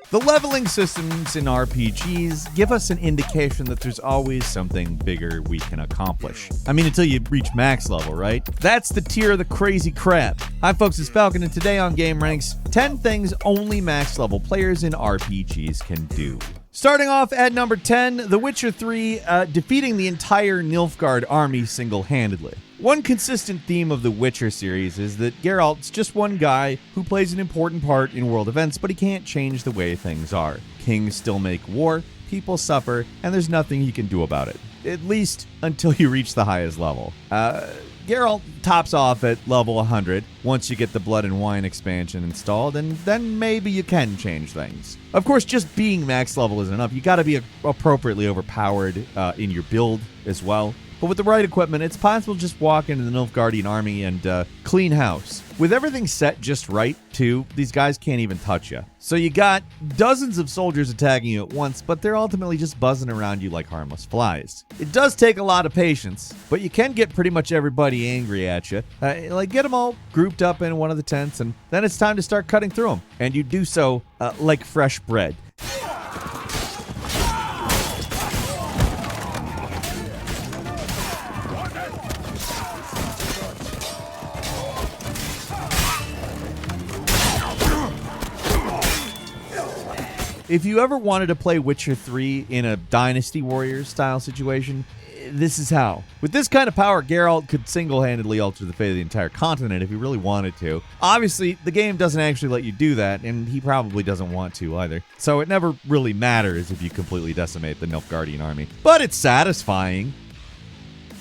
The leveling systems in RPGs give us an indication that there's always something bigger we can accomplish. I mean, until you reach max level, right? That's the tier of the crazy crap. Hi folks, it's Falcon, and today on gameranx, 10 things only max level players in RPGs can do. Starting off at number 10, The Witcher 3 defeating the entire Nilfgaard army single-handedly. One consistent theme of the Witcher series is that Geralt's just one guy who plays an important part in world events, but he can't change the way things are. Kings still make war, people suffer, and there's nothing he can do about it. At least until you reach the highest level. Geralt tops off at level 100 once you get the Blood and Wine expansion installed, and then maybe you can change things. Of course, just being max level isn't enough. You gotta be appropriately overpowered in your build as well. But with the right equipment, it's possible to just walk into the Nilfgaardian army and clean house. With everything set just right, too, these guys can't even touch you. So you got dozens of soldiers attacking you at once, but they're ultimately just buzzing around you like harmless flies. It does take a lot of patience, but you can get pretty much everybody angry at you. Like, get them all grouped up in one of the tents, and then it's time to start cutting through them. And you do so like fresh bread. If you ever wanted to play Witcher 3 in a Dynasty Warriors style situation, this is how. With this kind of power, Geralt could single-handedly alter the fate of the entire continent if he really wanted to. Obviously, the game doesn't actually let you do that, and he probably doesn't want to either. So it never really matters if you completely decimate the Nilfgaardian army. But it's satisfying.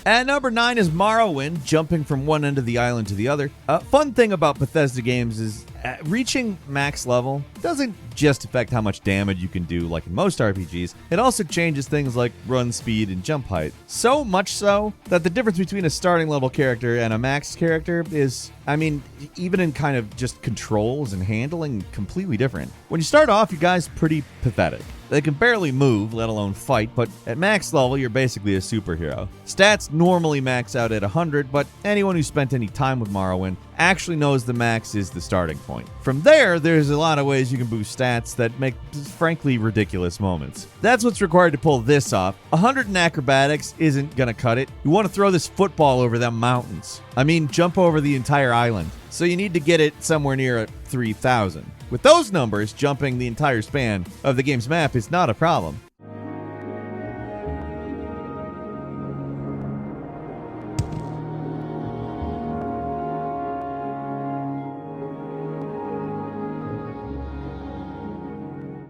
At number 9 is Morrowind, jumping from one end of the island to the other. Fun thing about Bethesda games is reaching max level doesn't just affect how much damage you can do like in most RPGs, it also changes things like run speed and jump height. So much so that the difference between a starting level character and a max character is, I mean, even in kind of just controls and handling, completely different. When you start off, you guys pretty pathetic. They can barely move, let alone fight, but at max level, you're basically a superhero. Stats normally max out at 100, but anyone who spent any time with Morrowind actually knows the max is the starting point. From there, there's a lot of ways you can boost stats that make, frankly, ridiculous moments. That's what's required to pull this off. 100 in acrobatics isn't gonna cut it. You want to throw this football over them mountains. I mean, jump over the entire island. So you need to get it somewhere near 3,000. With those numbers, jumping the entire span of the game's map is not a problem.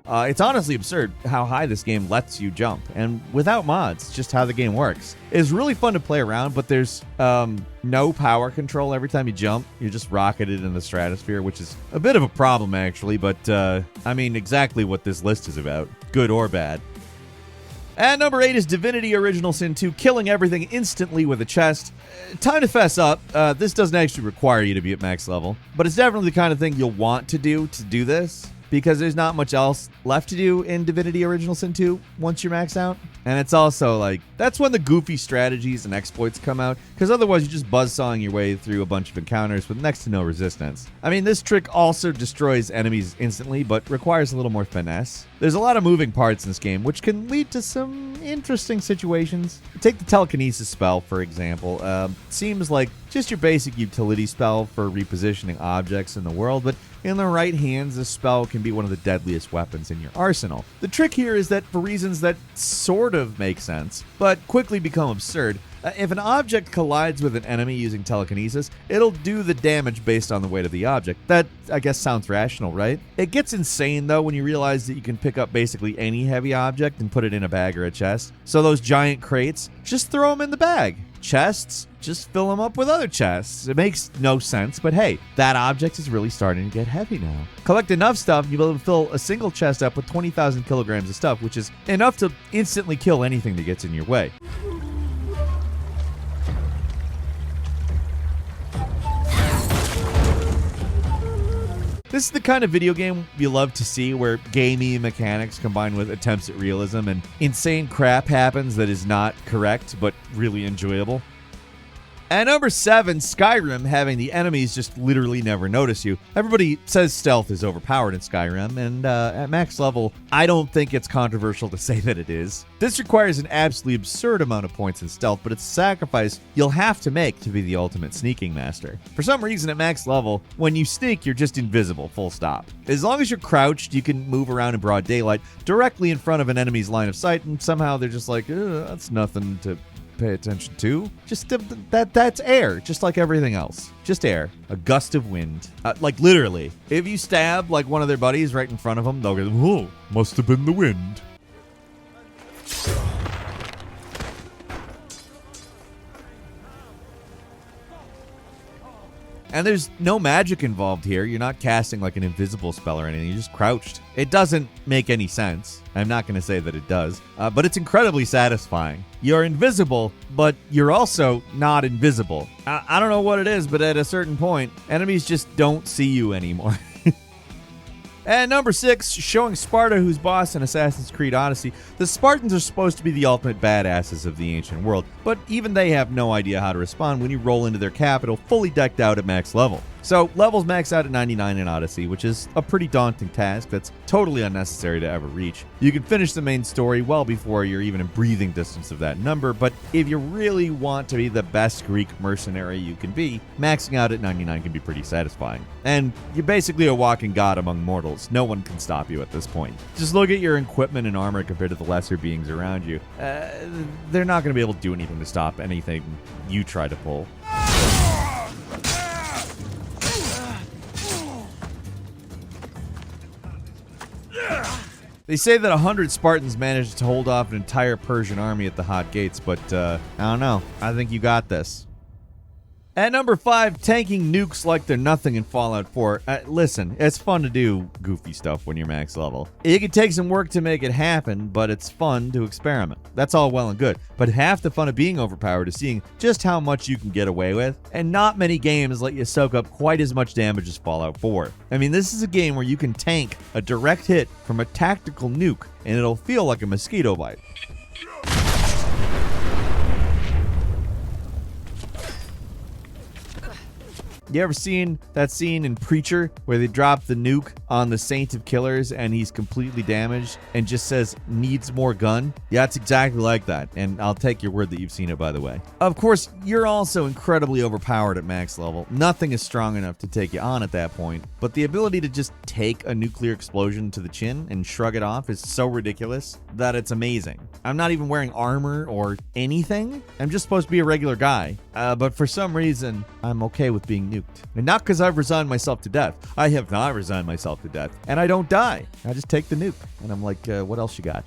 It's honestly absurd how high this game lets you jump, and without mods, just how the game works. It's really fun to play around, but there's no power control every time you jump. You're just rocketed in the stratosphere, which is a bit of a problem, actually, but I mean, exactly what this list is about, good or bad. At number 8 is Divinity Original Sin 2, killing everything instantly with a chest. Time to fess up, this doesn't actually require you to be at max level, but it's definitely the kind of thing you'll want to do this, because there's not much else left to do in Divinity Original Sin 2 once you're maxed out. And it's also like, that's when the goofy strategies and exploits come out, because otherwise you're just buzzsawing your way through a bunch of encounters with next to no resistance. I mean, this trick also destroys enemies instantly, but requires a little more finesse. There's a lot of moving parts in this game, which can lead to some interesting situations. Take the telekinesis spell, for example. Seems like just your basic utility spell for repositioning objects in the world, but in the right hands, this spell can be one of the deadliest weapons in your arsenal. The trick here is that for reasons that sort of make sense, but quickly become absurd, if an object collides with an enemy using telekinesis, it'll do the damage based on the weight of the object. That, I guess, sounds rational, right? It gets insane, though, when you realize that you can pick up basically any heavy object and put it in a bag or a chest. So those giant crates, just throw them in the bag. Chests, just fill them up with other chests. It makes no sense, but hey, that object is really starting to get heavy now. Collect enough stuff, and you'll be able to fill a single chest up with 20,000 kilograms of stuff, which is enough to instantly kill anything that gets in your way. This is the kind of video game you love to see, where gamey mechanics combined with attempts at realism and insane crap happens that is not correct but really enjoyable. At number 7, Skyrim, having the enemies just literally never notice you. Everybody says stealth is overpowered in Skyrim, and at max level, I don't think it's controversial to say that it is. This requires an absolutely absurd amount of points in stealth, but it's a sacrifice you'll have to make to be the ultimate sneaking master. For some reason at max level, when you sneak, you're just invisible, full stop. As long as you're crouched, you can move around in broad daylight directly in front of an enemy's line of sight, and somehow they're just like, that's nothing to pay attention to. Just that's air, just like everything else. Just air. A gust of wind. Like literally. If you stab like one of their buddies right in front of them, they'll go, oh, must have been the wind. And there's no magic involved here. You're not casting like an invisible spell or anything. You're just crouched. It doesn't make any sense. I'm not going to say that it does, but it's incredibly satisfying. You're invisible, but you're also not invisible. I don't know what it is, but at a certain point, enemies just don't see you anymore. And number 6, showing Sparta who's boss in Assassin's Creed Odyssey. The Spartans are supposed to be the ultimate badasses of the ancient world, but even they have no idea how to respond when you roll into their capital fully decked out at max level. So levels max out at 99 in Odyssey, which is a pretty daunting task that's totally unnecessary to ever reach. You can finish the main story well before you're even in breathing distance of that number, but if you really want to be the best Greek mercenary you can be, maxing out at 99 can be pretty satisfying. And you're basically a walking god among mortals. No one can stop you at this point. Just look at your equipment and armor compared to the lesser beings around you. They're not going to be able to do anything to stop anything you try to pull. They say that 100 Spartans managed to hold off an entire Persian army at the Hot Gates, but I don't know. I think you got this. At number 5, tanking nukes like they're nothing in Fallout 4. Listen, it's fun to do goofy stuff when you're max level. It can take some work to make it happen, but it's fun to experiment. That's all well and good. But half the fun of being overpowered is seeing just how much you can get away with, and not many games let you soak up quite as much damage as Fallout 4. I mean, this is a game where you can tank a direct hit from a tactical nuke, and it'll feel like a mosquito bite. You ever seen that scene in Preacher where they drop the nuke on the Saint of Killers and he's completely damaged and just says, needs more gun? Yeah, it's exactly like that, and I'll take your word that you've seen it, by the way. Of course, you're also incredibly overpowered at max level. Nothing is strong enough to take you on at that point, but the ability to just take a nuclear explosion to the chin and shrug it off is so ridiculous that it's amazing. I'm not even wearing armor or anything. I'm just supposed to be a regular guy, but for some reason, I'm okay with being nuked. And not because I've resigned myself to death. I have not resigned myself to death. And I don't die. I just take the nuke. And I'm like, what else you got?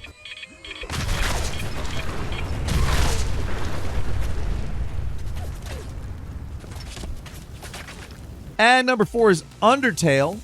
And number 4 is Undertale.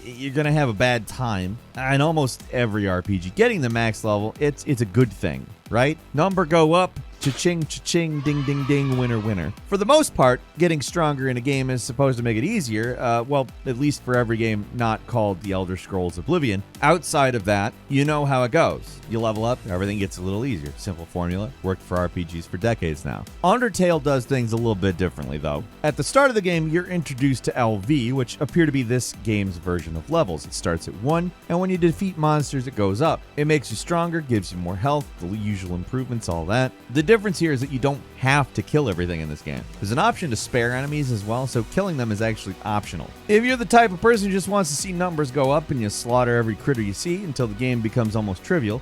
You're going to have a bad time. In almost every RPG, getting the max level, it's a good thing, right? Number go up. Cha-ching, cha-ching, ding, ding, ding, winner, winner. For the most part, getting stronger in a game is supposed to make it easier, well, at least for every game not called The Elder Scrolls Oblivion. Outside of that, you know how it goes. You level up, everything gets a little easier. Simple formula, worked for RPGs for decades now. Undertale does things a little bit differently, though. At the start of the game, you're introduced to LV, which appear to be this game's version of levels. It starts at 1, and when you defeat monsters, it goes up. It makes you stronger, gives you more health, the usual improvements, all that. The difference here is that you don't have to kill everything in this game. There's an option to spare enemies as well, so killing them is actually optional. If you're the type of person who just wants to see numbers go up and you slaughter every critter you see until the game becomes almost trivial,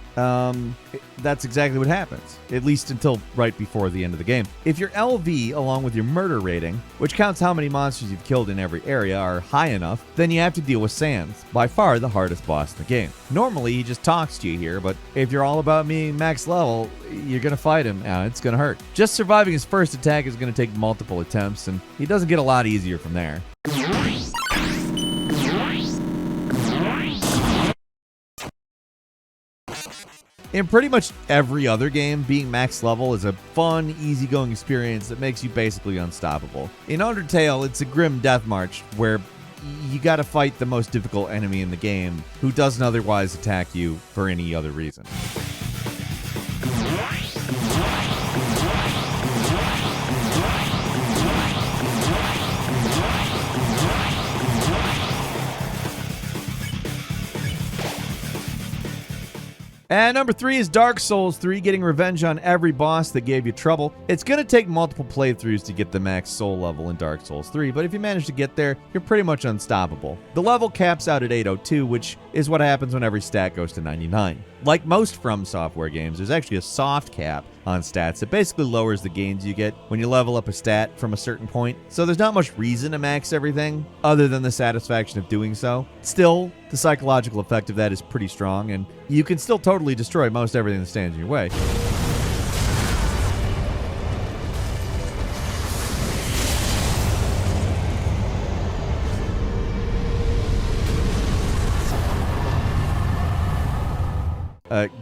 that's exactly what happens, at least until right before the end of the game. If your LV, along with your murder rating, which counts how many monsters you've killed in every area, are high enough, then you have to deal with Sans, by far the hardest boss in the game. Normally, he just talks to you here, but if you're all about being max level, you're gonna fight him, and it's gonna hurt. Just surviving his first attack is gonna take multiple attempts, and he doesn't get a lot easier from there. In pretty much every other game, being max level is a fun, easygoing experience that makes you basically unstoppable. In Undertale, it's a grim death march where you gotta fight the most difficult enemy in the game who doesn't otherwise attack you for any other reason. And number 3 is Dark Souls 3, getting revenge on every boss that gave you trouble. It's going to take multiple playthroughs to get the max soul level in Dark Souls 3, but if you manage to get there, you're pretty much unstoppable. The level caps out at 802, which is what happens when every stat goes to 99. Like most From Software games, there's actually a soft cap on stats that basically lowers the gains you get when you level up a stat from a certain point. So there's not much reason to max everything other than the satisfaction of doing so. Still, the psychological effect of that is pretty strong, and you can still totally destroy most everything that stands in your way.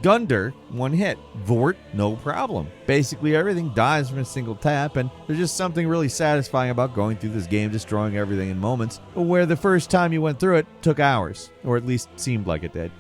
Gunder, one hit. Vort, no problem. Basically everything dies from a single tap, and there's just something really satisfying about going through this game, destroying everything in moments, where the first time you went through it took hours, or at least seemed like it did.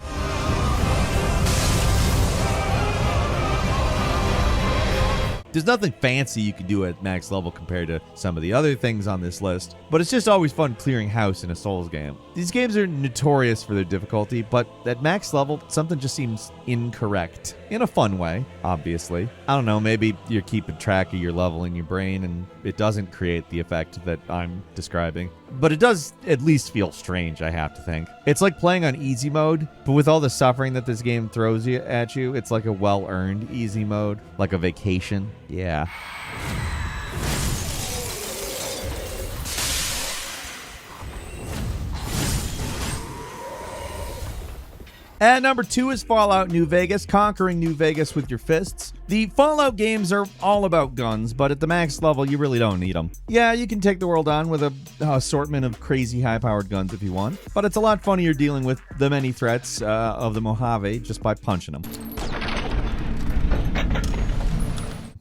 There's nothing fancy you can do at max level compared to some of the other things on this list, but it's just always fun clearing house in a Souls game. These games are notorious for their difficulty, but at max level, something just seems incorrect. In a fun way, obviously. I don't know, maybe you're keeping track of your level in your brain and it doesn't create the effect that I'm describing. But it does at least feel strange, I have to think. It's like playing on easy mode, but with all the suffering that this game throws at you, it's like a well-earned easy mode, like a vacation. Yeah. And number 2 is Fallout New Vegas, conquering New Vegas with your fists. The Fallout games are all about guns, but at the max level, you really don't need them. Yeah, you can take the world on with an assortment of crazy high-powered guns if you want, but it's a lot funnier dealing with the many threats of the Mojave just by punching them.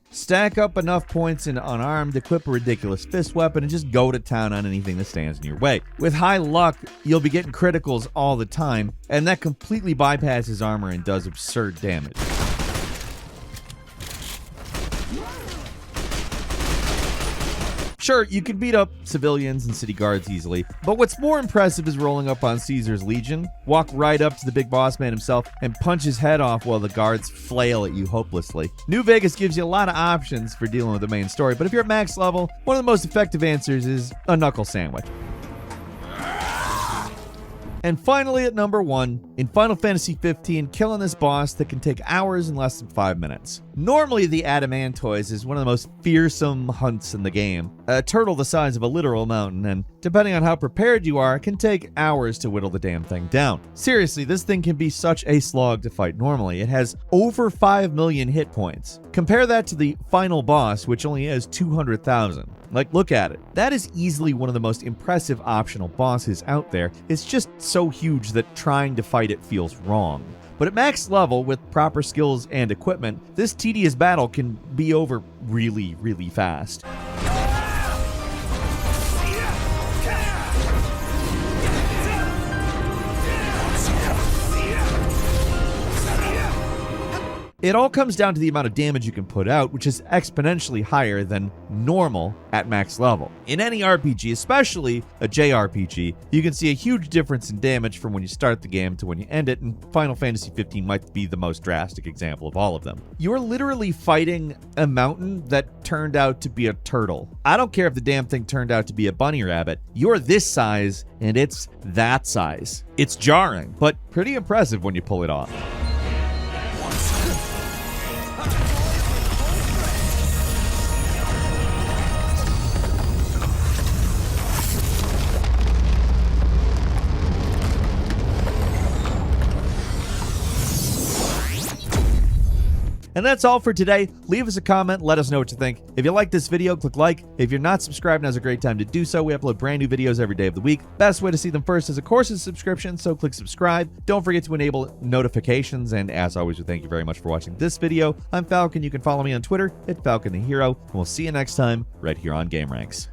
Stack up enough points in unarmed, equip a ridiculous fist weapon, and just go to town on anything that stands in your way. With high luck, you'll be getting criticals all the time, and that completely bypasses armor and does absurd damage. Sure, you can beat up civilians and city guards easily, but what's more impressive is rolling up on Caesar's Legion, walk right up to the big boss man himself, and punch his head off while the guards flail at you hopelessly. New Vegas gives you a lot of options for dealing with the main story, but if you're at max level, one of the most effective answers is a knuckle sandwich. And finally, at number 1, in Final Fantasy XV, killing this boss that can take hours in less than 5 minutes. Normally, the Adamantoise is one of the most fearsome hunts in the game. A turtle the size of a literal mountain, and depending on how prepared you are, it can take hours to whittle the damn thing down. Seriously, this thing can be such a slog to fight normally. It has over 5 million hit points. Compare that to the final boss, which only has 200,000. Like, look at it. That is easily one of the most impressive optional bosses out there. It's just so huge that trying to fight it feels wrong. But at max level, with proper skills and equipment, this tedious battle can be over really, really fast. It all comes down to the amount of damage you can put out, which is exponentially higher than normal at max level. In any RPG, especially a JRPG, you can see a huge difference in damage from when you start the game to when you end it, and Final Fantasy XV might be the most drastic example of all of them. You're literally fighting a mountain that turned out to be a turtle. I don't care if the damn thing turned out to be a bunny rabbit. You're this size, and it's that size. It's jarring, but pretty impressive when you pull it off. And that's all for today. Leave us a comment, let us know what you think. If you like this video, click like. If you're not subscribed, now's a great time to do so. We upload brand new videos every day of the week. Best way to see them first is, of course, a subscription, so click subscribe. Don't forget to enable notifications, and as always, we thank you very much for watching this video. I'm Falcon. You can follow me on Twitter @FalconTheHero, and we'll see you next time right here on gameranx.